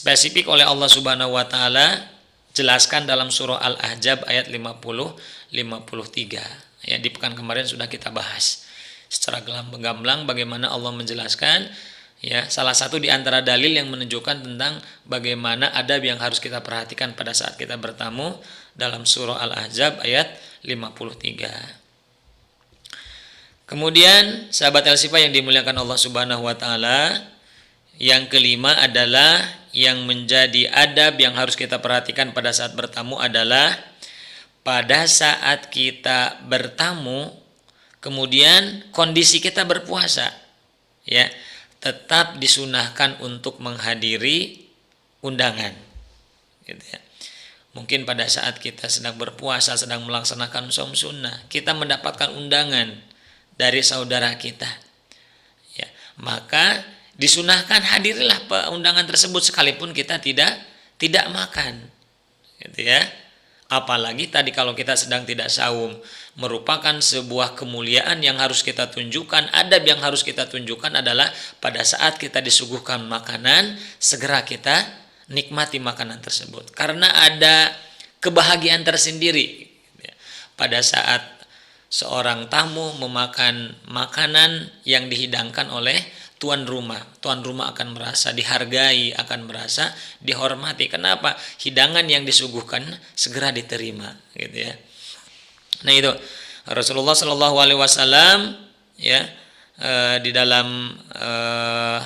spesifik oleh Allah Subhanahu wa taala, jelaskan dalam surah Al-Ahzab ayat 50-53. Ya, di pekan kemarin sudah kita bahas secara gamblang bagaimana Allah menjelaskan, ya, salah satu di antara dalil yang menunjukkan tentang bagaimana adab yang harus kita perhatikan pada saat kita bertamu dalam surah Al-Ahzab ayat 53. Kemudian sahabat El-Sifa yang dimuliakan Allah Subhanahu wa taala, yang kelima adalah yang menjadi adab yang harus kita perhatikan pada saat bertamu adalah pada saat kita bertamu kemudian kondisi kita berpuasa, ya, tetap disunahkan untuk menghadiri undangan, gitu ya. Mungkin pada saat kita sedang berpuasa, sedang melaksanakan saum sunnah, kita mendapatkan undangan dari saudara kita, ya, maka disunahkan hadirilah undangan tersebut sekalipun kita tidak makan, gitu ya. Apalagi tadi kalau kita sedang tidak saum, merupakan sebuah kemuliaan yang harus kita tunjukkan. Adab yang harus kita tunjukkan adalah pada saat kita disuguhkan makanan, segera kita nikmati makanan tersebut, karena ada kebahagiaan tersendiri pada saat seorang tamu memakan makanan yang dihidangkan oleh tuan rumah. Tuan rumah akan merasa dihargai, akan merasa dihormati. Kenapa? Hidangan yang disuguhkan segera diterima, gitu ya. Nah, itu Rasulullah Shallallahu Alaihi Wasallam, ya, di dalam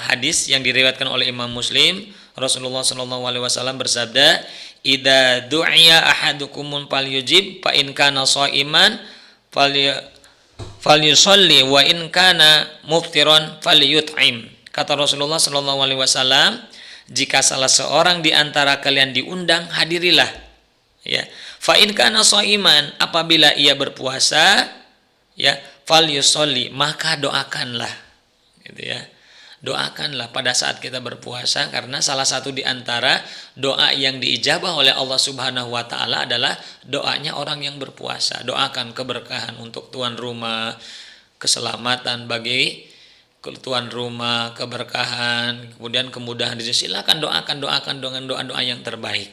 hadis yang diriwayatkan oleh Imam Muslim, Rasulullah Shallallahu Alaihi Wasallam bersabda, "Idza du'iya ahadukumun falyujib, fa in kana shaiman falyusolli wa in kana muftiron falyut'im." Kata Rasulullah Shallallahu Alaihi Wasallam, jika salah seorang di antara kalian diundang, hadirilah, ya. Fa in kana shaiman, apabila ia berpuasa, ya, falyusolli, maka doakanlah, gitu ya. Doakanlah pada saat kita berpuasa, karena salah satu di antara doa yang diijabah oleh Allah Subhanahu wa taala adalah doanya orang yang berpuasa. Doakan keberkahan untuk tuan rumah, keselamatan bagi tuan rumah, keberkahan, kemudian kemudahan di sini. Silakan doakan dengan doa-doa yang terbaik.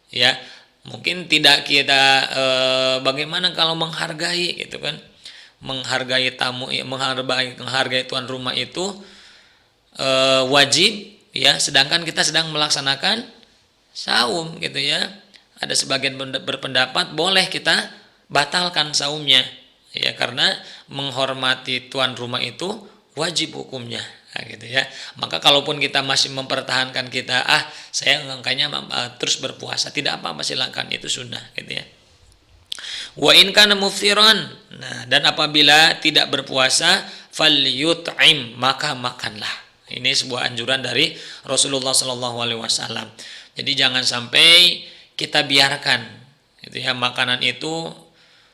Ya, mungkin tidak kita bagaimana kalau menghargai, gitu kan? Menghargai tamu, menghargai tuan rumah itu wajib, ya, sedangkan kita sedang melaksanakan saum, gitu ya. Ada sebagian berpendapat boleh kita batalkan saumnya, ya, karena menghormati tuan rumah itu wajib hukumnya, nah, gitu ya. Maka kalaupun kita masih mempertahankan saya kayaknya terus berpuasa, tidak apa-apa, silakan, itu sunnah, gitu ya. Wa in kana muftiran, nah, dan apabila tidak berpuasa, falyut'im, maka makanlah. Ini sebuah anjuran dari Rasulullah Shallallahu Alaihi Wasallam. Jadi jangan sampai kita biarkan, gitu ya, makanan itu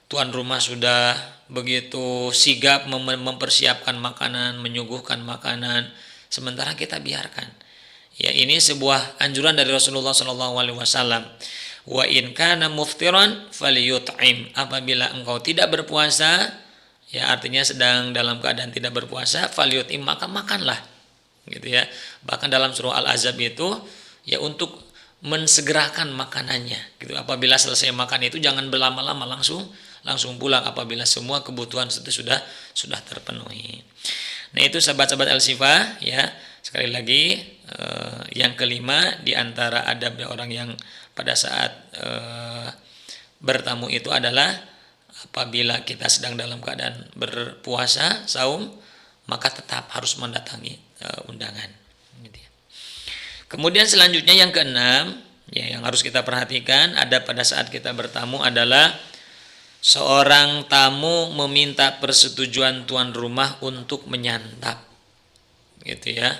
tuan rumah sudah begitu sigap mempersiapkan makanan, menyuguhkan makanan, sementara kita biarkan. Ya, ini sebuah anjuran dari Rasulullah Shallallahu Alaihi Wasallam. Wa in kana muftiran falyut'im, apabila engkau tidak berpuasa, ya, artinya sedang dalam keadaan tidak berpuasa, falyut'im, maka makanlah, gitu ya. Bahkan dalam surah Al-Ahzab itu, ya, untuk mensegerakan makanannya, gitu. Apabila selesai makan itu jangan berlama-lama, langsung pulang apabila semua kebutuhan itu sudah terpenuhi. Nah, itu sahabat-sahabat El-Sifa, ya. Sekali lagi, yang kelima di antara adabnya orang yang pada saat bertamu itu adalah apabila kita sedang dalam keadaan berpuasa, saum, maka tetap harus mendatangi undangan. Kemudian selanjutnya yang keenam, ya, yang harus kita perhatikan ada pada saat kita bertamu adalah seorang tamu meminta persetujuan tuan rumah untuk menyantap, gitu ya,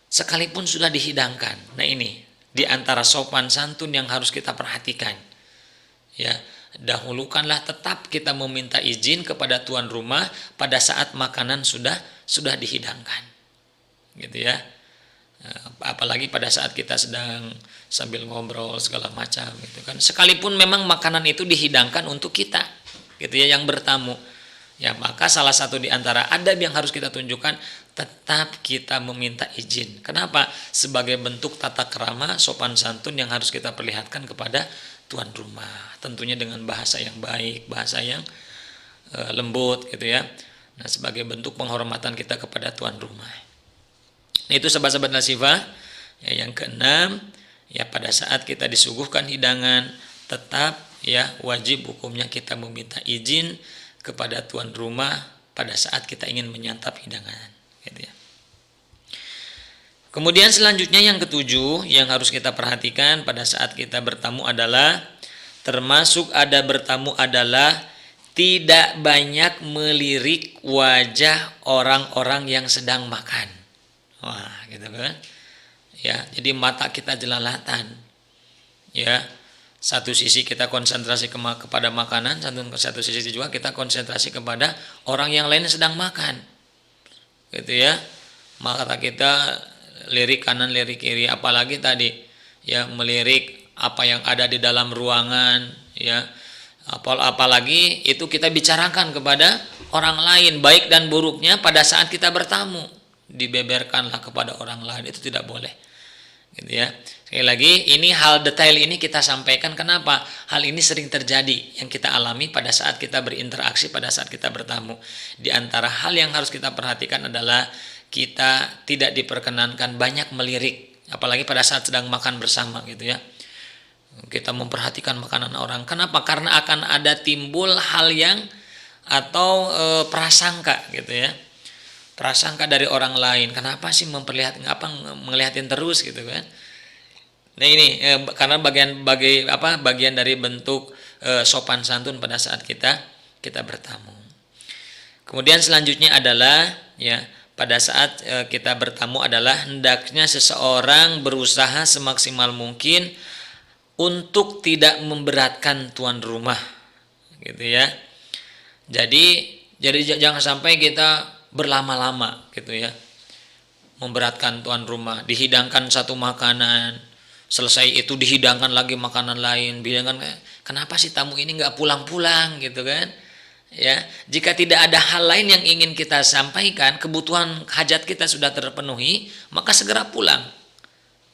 sekalipun sudah dihidangkan. Nah, ini di antara sopan santun yang harus kita perhatikan, ya. Dahulukanlah tetap kita meminta izin kepada tuan rumah pada saat makanan sudah dihidangkan, gitu ya. Apalagi pada saat kita sedang sambil ngobrol segala macam, gitu kan. Sekalipun memang makanan itu dihidangkan untuk kita, gitu ya, yang bertamu, ya, maka salah satu di antara adab yang harus kita tunjukkan, tetap kita meminta izin. Kenapa? Sebagai bentuk tata krama, sopan santun yang harus kita perlihatkan kepada tuan rumah. Tentunya dengan bahasa yang baik, bahasa yang lembut gitu ya. Nah, sebagai bentuk penghormatan kita kepada tuan rumah. Itu sahabat-sahabat nasifah. Ya, yang keenam, ya pada saat kita disuguhkan hidangan, tetap ya wajib hukumnya kita meminta izin kepada tuan rumah pada saat kita ingin menyantap hidangan. Gitu ya. Kemudian selanjutnya yang ketujuh yang harus kita perhatikan pada saat kita bertamu adalah termasuk ada bertamu adalah tidak banyak melirik wajah orang-orang yang sedang makan. Wah, gitu kan? Ya, jadi mata kita jelalatan. Ya, satu sisi kita konsentrasi kepada makanan, satu sisi juga kita konsentrasi kepada orang yang lain yang sedang makan. Gitu ya, mata kita lirik kanan lirik kiri, apalagi tadi ya melirik apa yang ada di dalam ruangan ya, apalagi itu kita bicarakan kepada orang lain baik dan buruknya pada saat kita bertamu, dibeberkanlah kepada orang lain, itu tidak boleh gitu ya. Sekali lagi, ini hal detail ini kita sampaikan kenapa hal ini sering terjadi yang kita alami pada saat kita berinteraksi, pada saat kita bertamu. Di antara hal yang harus kita perhatikan adalah kita tidak diperkenankan banyak melirik, apalagi pada saat sedang makan bersama gitu ya. Kita memperhatikan makanan orang. Kenapa? Karena akan ada timbul hal yang atau prasangka gitu ya. Prasangka dari orang lain. Kenapa sih ngeliatin terus gitu kan? Nah ini karena bagian dari bentuk sopan santun pada saat kita bertamu. Kemudian selanjutnya adalah ya pada saat kita bertamu adalah hendaknya seseorang berusaha semaksimal mungkin untuk tidak memberatkan tuan rumah, gitu ya. Jadi jangan sampai kita berlama-lama gitu ya, memberatkan tuan rumah. Dihidangkan satu makanan, selesai itu dihidangkan lagi makanan lain. Bilangan, kenapa sih tamu ini nggak pulang-pulang gitu kan? Ya, jika tidak ada hal lain yang ingin kita sampaikan, kebutuhan hajat kita sudah terpenuhi, maka segera pulang,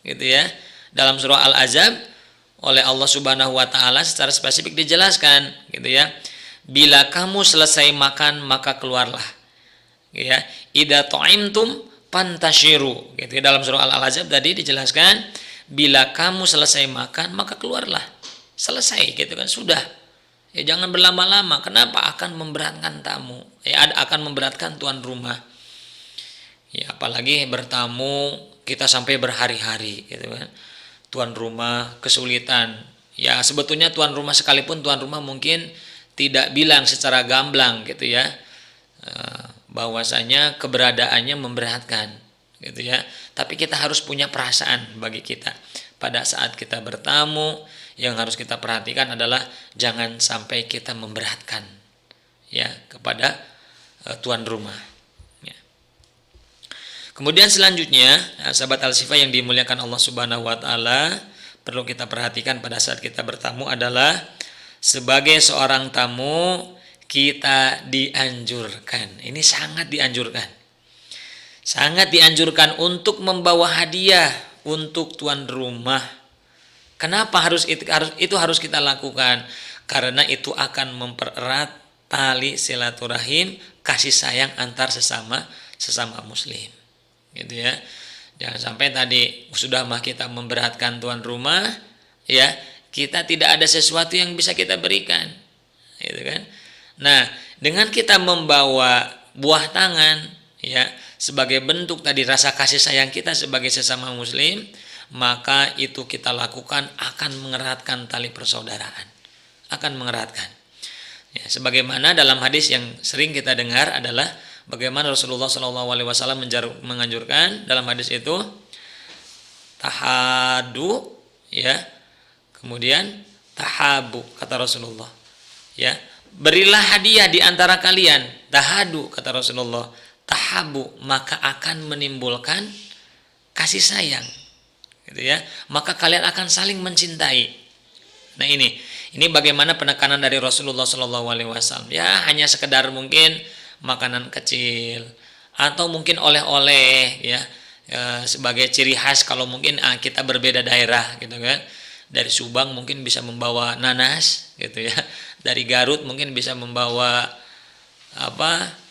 gitu ya. Dalam surah Al-Ahzab oleh Allah Subhanahu Wa Taala secara spesifik dijelaskan, gitu ya. Bila kamu selesai makan maka keluarlah, gitu ya. Idza ta'imtum pantashiru, gitu ya. Dalam surah Al-Ahzab tadi dijelaskan, bila kamu selesai makan maka keluarlah, selesai, gitu kan, sudah. Ya jangan berlama-lama. Kenapa? Akan memberatkan tamu. Ya akan memberatkan tuan rumah. Ya apalagi bertamu kita sampai berhari-hari gitu kan. Tuan rumah kesulitan. Ya sebetulnya tuan rumah sekalipun tuan rumah mungkin tidak bilang secara gamblang gitu ya. Bahwasanya keberadaannya memberatkan gitu ya. Tapi kita harus punya perasaan bagi kita. Pada saat kita bertamu, yang harus kita perhatikan adalah jangan sampai kita memberatkan ya kepada tuan rumah. Ya. Kemudian selanjutnya, sahabat Al-Sifah yang dimuliakan Allah Subhanahu Wa Taala, perlu kita perhatikan pada saat kita bertamu adalah sebagai seorang tamu kita dianjurkan. Ini sangat dianjurkan untuk membawa hadiah untuk tuan rumah. Kenapa harus kita lakukan? Karena itu akan mempererat tali silaturahim, kasih sayang antar sesama muslim. Gitu ya. Jangan sampai tadi sudah kita memberatkan tuan rumah, ya, kita tidak ada sesuatu yang bisa kita berikan. Gitu kan? Nah, dengan kita membawa buah tangan ya sebagai bentuk tadi rasa kasih sayang kita sebagai sesama muslim, maka itu kita lakukan akan mengeratkan tali persaudaraan, akan mengeratkan. Ya, sebagaimana dalam hadis yang sering kita dengar adalah bagaimana Rasulullah SAW menganjurkan dalam hadis itu tahadu, ya, kemudian tahabu kata Rasulullah, ya, berilah hadiah di antara kalian, tahadu kata Rasulullah, tahabu maka akan menimbulkan kasih sayang. Gitu ya, maka kalian akan saling mencintai. Nah ini bagaimana penekanan dari Rasulullah SAW. Ya hanya sekedar mungkin makanan kecil atau mungkin oleh-oleh ya, sebagai ciri khas kalau mungkin kita berbeda daerah gitu kan. Dari Subang mungkin bisa membawa nanas gitu ya. Dari Garut mungkin bisa membawa apa?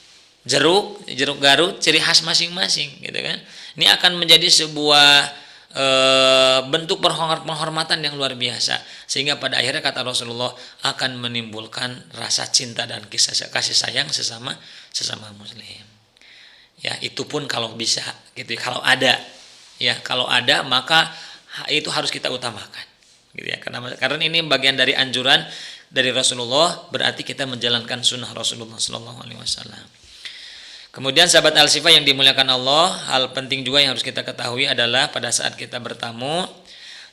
Jeruk Garut, ciri khas masing-masing gitu kan. Ini akan menjadi sebuah bentuk penghormatan yang luar biasa, sehingga pada akhirnya kata Rasulullah akan menimbulkan rasa cinta dan kasih sayang sesama muslim. Ya, itu pun kalau bisa gitu. Kalau ada ya, kalau ada maka itu harus kita utamakan gitu ya. Karena ini bagian dari anjuran dari Rasulullah, berarti kita menjalankan sunnah Rasulullah Sallallahu Alaihi Wasallam. Kemudian sahabat Al-Shifa yang dimuliakan Allah, hal penting juga yang harus kita ketahui adalah pada saat kita bertamu,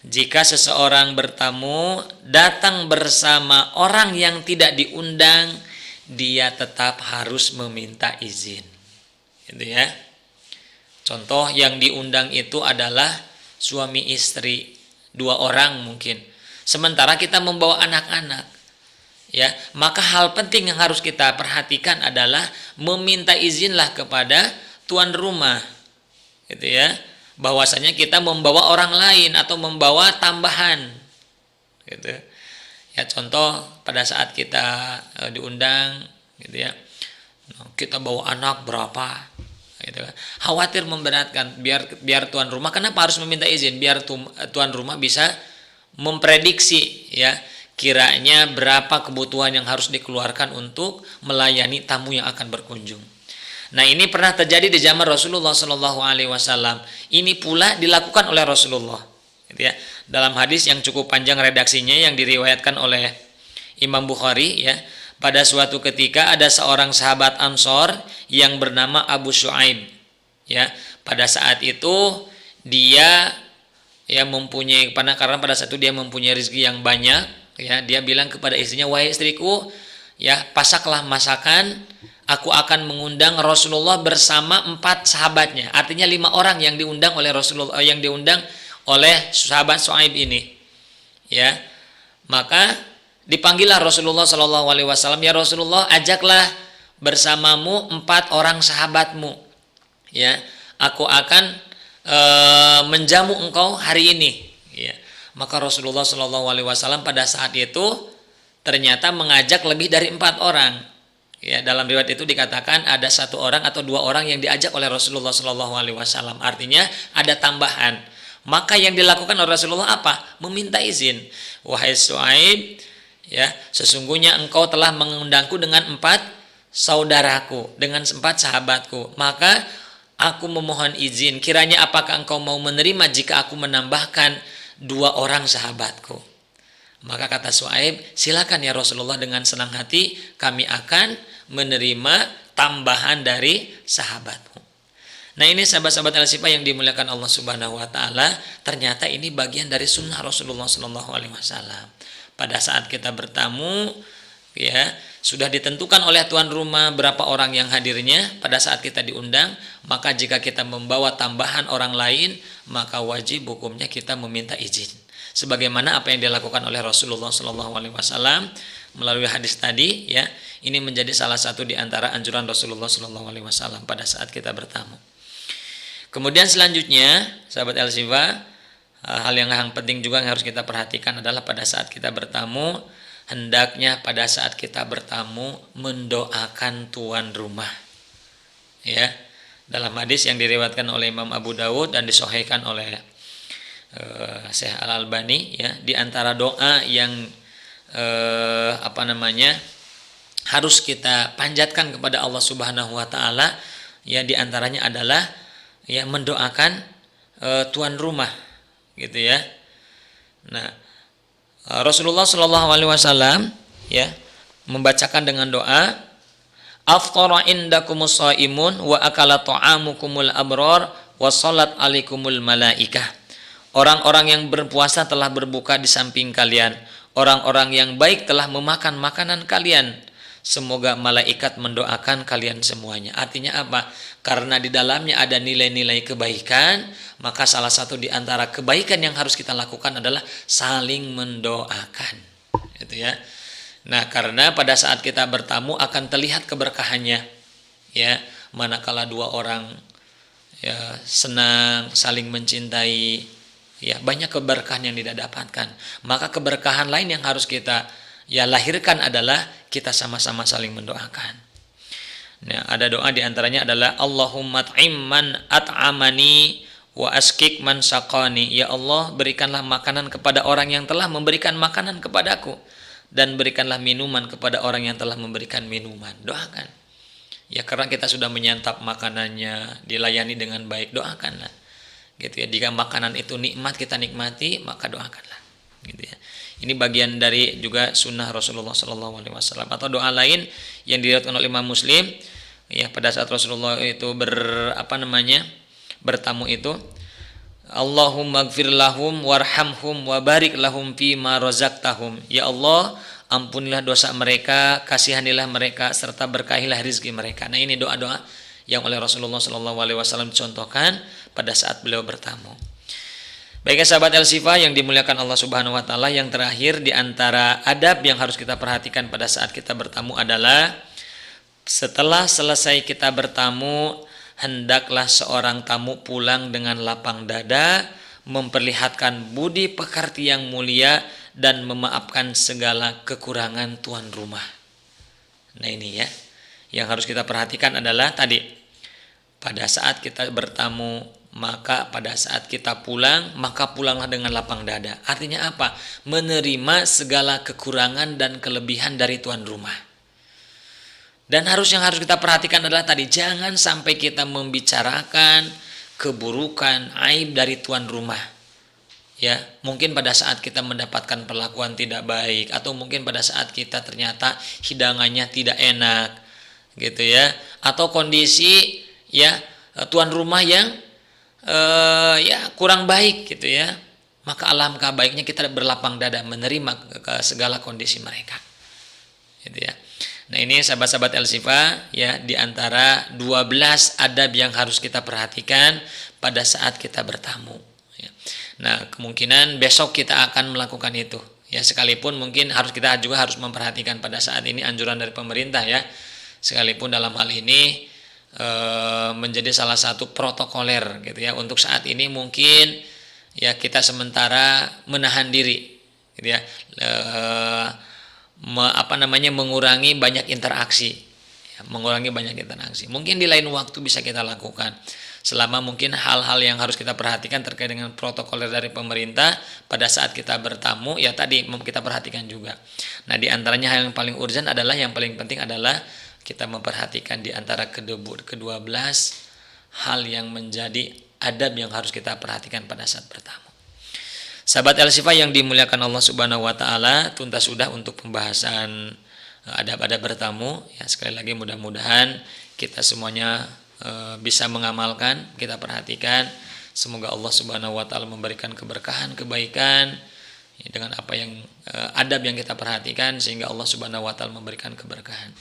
jika seseorang bertamu datang bersama orang yang tidak diundang, dia tetap harus meminta izin. Gitu ya. Contoh yang diundang itu adalah suami istri, 2 orang mungkin. Sementara kita membawa anak-anak. Ya, maka hal penting yang harus kita perhatikan adalah meminta izinlah kepada tuan rumah, gitu ya, bahwasanya kita membawa orang lain atau membawa tambahan, gitu. Ya, contoh pada saat kita diundang, gitu ya, kita bawa anak berapa, gitu kan, khawatir memberatkan, biar tuan rumah, kenapa harus meminta izin? Biar tuan rumah bisa memprediksi ya, kiranya berapa kebutuhan yang harus dikeluarkan untuk melayani tamu yang akan berkunjung. Nah, ini pernah terjadi di zaman Rasulullah Shallallahu Alaihi Wasallam. Ini pula dilakukan oleh Rasulullah. Gitu ya. Dalam hadis yang cukup panjang redaksinya yang diriwayatkan oleh Imam Bukhari, ya, pada suatu ketika ada seorang sahabat Ansor yang bernama Abu Shu'aib. Ya, pada saat itu dia mempunyai, karena pada saat itu dia mempunyai rezeki yang banyak. Ya, dia bilang kepada istrinya, wahai istriku, ya, pasaklah masakan, aku akan mengundang Rasulullah bersama 4 sahabatnya. Artinya 5 orang yang diundang oleh Rasulullah, yang diundang oleh sahabat Shu'aib ini. Ya, maka dipanggillah Rasulullah Shallallahu Alaihi Wasallam, ya Rasulullah, ajaklah bersamamu 4 orang sahabatmu. Ya, aku akan menjamu engkau hari ini. Ya. Maka Rasulullah Shallallahu Alaihi Wasallam pada saat itu ternyata mengajak lebih dari 4 orang. Ya, dalam riwayat itu dikatakan ada 1 orang atau 2 orang yang diajak oleh Rasulullah Shallallahu Alaihi Wasallam. Artinya ada tambahan. Maka yang dilakukan oleh Rasulullah apa? Meminta izin. Wahai Shu'aib, ya, sesungguhnya engkau telah mengundangku dengan 4 saudaraku, dengan 4 sahabatku. Maka aku memohon izin, kiranya apakah engkau mau menerima jika aku menambahkan 2 orang sahabatku? Maka kata Shu'aib, silakan ya Rasulullah, dengan senang hati kami akan menerima tambahan dari sahabatmu. Nah, ini sahabat-sahabat Al-Shifa yang dimuliakan Allah Subhanahu wa taala, ternyata ini bagian dari sunnah Rasulullah Sallallahu Alaihi Wasallam. Pada saat kita bertamu, ya, sudah ditentukan oleh tuan rumah berapa orang yang hadirnya pada saat kita diundang, maka jika kita membawa tambahan orang lain, maka wajib hukumnya kita meminta izin. Sebagaimana apa yang dilakukan oleh Rasulullah Shallallahu Alaihi Wasallam melalui hadis tadi, ya, ini menjadi salah satu di antara anjuran Rasulullah Shallallahu Alaihi Wasallam pada saat kita bertamu. Kemudian selanjutnya, sahabat Al-Shifa, hal yang penting juga yang harus kita perhatikan adalah pada saat kita bertamu, hendaknya pada saat kita bertamu mendoakan tuan rumah. Ya, dalam hadis yang diriwayatkan oleh Imam Abu Dawud dan disahihkan oleh Syekh Al-Albani, ya, di antara doa yang harus kita panjatkan kepada Allah Subhanahu wa taala, ya, di antaranya adalah ya mendoakan tuan rumah, gitu ya. Nah, Rasulullah Shallallahu Alaihi Wasallam, ya, membacakan dengan doa, aftara indakumus shaimun wa akala ta'amukumul abrar wa salat alaikumul malaikah. Orang-orang yang berpuasa telah berbuka di samping kalian. Orang-orang yang baik telah memakan makanan kalian. Semoga malaikat mendoakan kalian semuanya. Artinya apa? Karena di dalamnya ada nilai-nilai kebaikan, maka salah satu di antara kebaikan yang harus kita lakukan adalah saling mendoakan. Gitu ya. Nah, karena pada saat kita bertamu akan terlihat keberkahannya. Ya, manakala dua orang ya senang, saling mencintai, ya banyak keberkahan yang tidak dapatkan. Maka keberkahan lain yang harus kita ya lahirkan adalah kita sama-sama saling mendoakan. Nah, ada doa diantaranya adalah Allahumma at'im man at'amani wa askik man saqani. Ya Allah, berikanlah makanan kepada orang yang telah memberikan makanan kepadaku, dan berikanlah minuman kepada orang yang telah memberikan minuman. Doakan. Ya karena kita sudah menyantap makanannya, dilayani dengan baik, doakanlah. Gitu ya. Jika makanan itu nikmat, kita nikmati, maka doakanlah. Gitu ya. Ini bagian dari juga sunnah Rasulullah SAW. Atau doa lain yang diriwayatkan oleh Imam Muslim, ya pada saat Rasulullah itu bertamu itu, Allahumma gfir lahum warhamhum wa barik lahum fima razaqtahum. Ya Allah, ampunilah dosa mereka, kasihanilah mereka, serta berkahilah rizki mereka. Nah, ini doa-doa yang oleh Rasulullah SAW dicontohkan pada saat beliau bertamu. Baiklah sahabat El-Shifa yang dimuliakan Allah Subhanahu wa taala, yang terakhir di antara adab yang harus kita perhatikan pada saat kita bertamu adalah setelah selesai kita bertamu, hendaklah seorang tamu pulang dengan lapang dada, memperlihatkan budi pekerti yang mulia, dan memaafkan segala kekurangan tuan rumah. Nah ini ya, yang harus kita perhatikan adalah tadi, pada saat kita bertamu, maka pada saat kita pulang, maka pulanglah dengan lapang dada. Artinya apa? Menerima segala kekurangan dan kelebihan dari tuan rumah. Dan yang harus kita perhatikan adalah tadi, jangan sampai kita membicarakan keburukan, aib dari tuan rumah. Ya, mungkin pada saat kita mendapatkan perlakuan tidak baik, atau mungkin pada saat kita ternyata hidangannya tidak enak, gitu ya, atau kondisi ya tuan rumah yang ya kurang baik, gitu ya. Maka alangkah baiknya kita berlapang dada menerima ke segala kondisi mereka, gitu ya. Nah ini sahabat-sahabat El-Shifa ya, di antara 12 adab yang harus kita perhatikan pada saat kita bertamu ya. Nah kemungkinan besok kita akan melakukan itu ya, sekalipun mungkin kita juga harus memperhatikan pada saat ini anjuran dari pemerintah ya, sekalipun dalam hal ini menjadi salah satu protokoler gitu ya, untuk saat ini mungkin ya kita sementara menahan diri gitu ya, mengurangi banyak interaksi ya, mungkin di lain waktu bisa kita lakukan, selama mungkin hal-hal yang harus kita perhatikan terkait dengan protokoler dari pemerintah pada saat kita bertamu ya tadi kita perhatikan juga. Nah di antaranya hal yang paling urgent adalah, yang paling penting adalah kita memperhatikan di antara ke-12 hal yang menjadi adab yang harus kita perhatikan pada saat bertamu. Sahabat El-Shifa yang dimuliakan Allah Subhanahu wa taala, tuntas sudah untuk pembahasan adab-adab bertamu ya. Sekali lagi mudah-mudahan kita semuanya bisa mengamalkan, kita perhatikan. Semoga Allah Subhanahu wa taala memberikan keberkahan, kebaikan ya, dengan apa yang adab yang kita perhatikan, sehingga Allah Subhanahu wa taala memberikan keberkahan.